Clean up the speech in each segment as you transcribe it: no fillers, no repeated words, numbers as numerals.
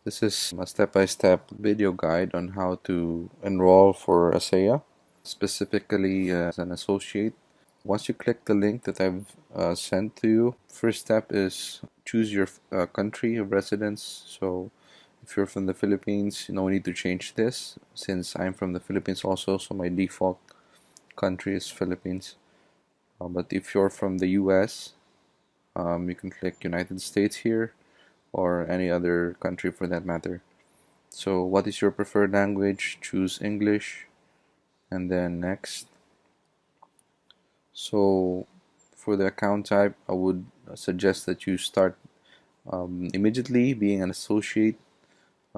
This is a step-by-step video guide on how to enroll for ASEA, specifically as an associate. Once you click the link that I've sent to you, first step is choose your country of residence. So if you're from the Philippines, no need to change this since I'm from the Philippines also, so my default country is Philippines. But if you're from the US, you can click United States here or any other country for that matter. So what is your preferred language? Choose English and then next. So for the account type, I would suggest that you start immediately being an associate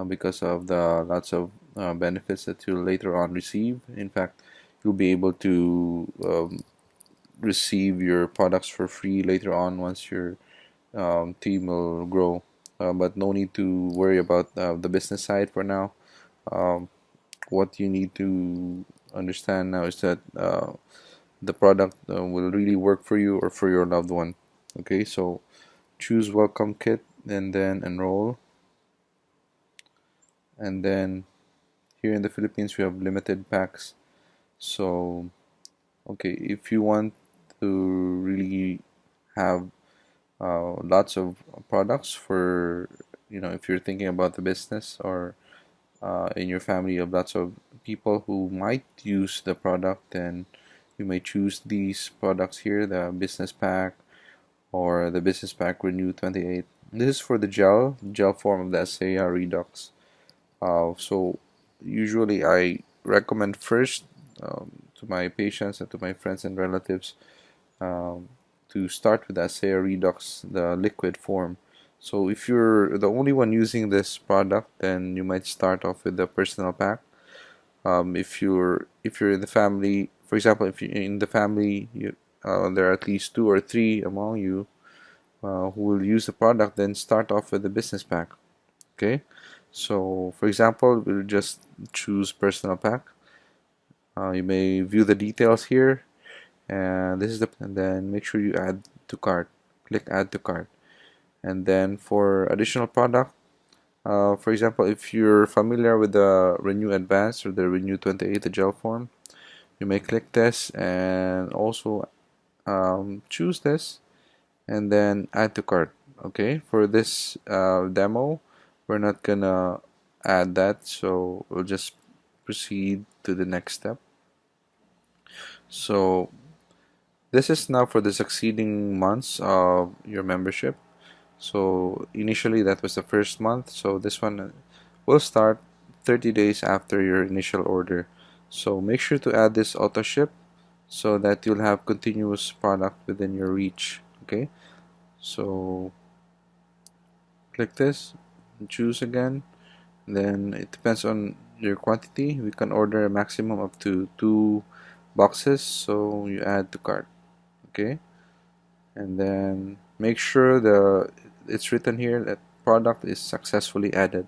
because of the lots of benefits that you'll later on receive. In fact, you'll be able to receive your products for free later on once your team will grow. But no need to worry about the business side for now. Um, what you need to understand now is that the product will really work for you or for your loved one. Okay, so choose welcome kit and then enroll. And then here in the Philippines we have limited packs. So okay, if you want to really have lots of products for, if you're thinking about the business or in your family of lots of people who might use the product, then you may choose these products here, the business pack or the business pack renew 28. This is for the gel form of the ASEA Redux. So usually I recommend first to my patients and to my friends and relatives um, to start with ASEA Redux, the liquid form. So if you're the only one using this product, then you might start off with the personal pack. If you're in the family, for example, if you're in the family, there are at least 2 or 3 among you who will use the product, then start off with the business pack. Okay, so for example, we'll just choose personal pack. You may view the details here, and this is and then make sure you add to cart. Click add to cart, and then for additional product, for example, if you're familiar with the Renew Advanced or the Renew 28, the gel form, you may click this and also choose this and then add to cart. Okay, for this demo, we're not gonna add that, so we'll just proceed to the next step. So this is now for the succeeding months of your membership. So initially that was the first month, so this one will start 30 days after your initial order. So make sure to add this auto ship so that you'll have continuous product within your reach. Okay, so click this and choose again. Then it depends on your quantity. We can order a maximum up to 2 boxes, so you add to cart. Okay, and then make sure it's written here that product is successfully added,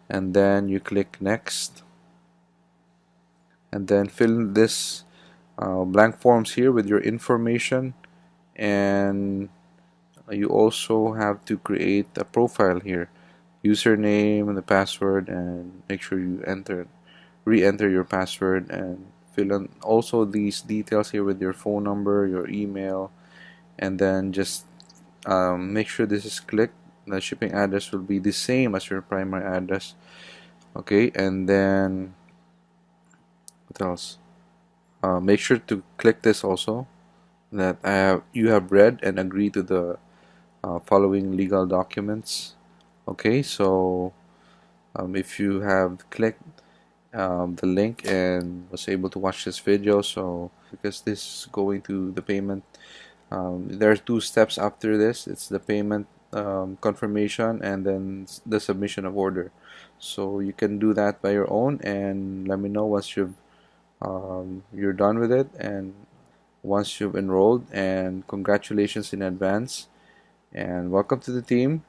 and then you click next and then fill this blank forms here with your information, and you also have to create a profile here, username and the password, and make sure you re-enter your password and fill in also these details here with your phone number, your email, and then just make sure this is clicked. The shipping address will be the same as your primary address. Okay, and then what else? Make sure to click this also, that you have read and agreed to the following legal documents. Okay, so if you have clicked the link and was able to watch this video, so because this is going to the payment, there are 2 steps after this. It's the payment confirmation and then the submission of order. So you can do that by your own, and let me know once you're done with it and once you've enrolled. And congratulations in advance and welcome to the team.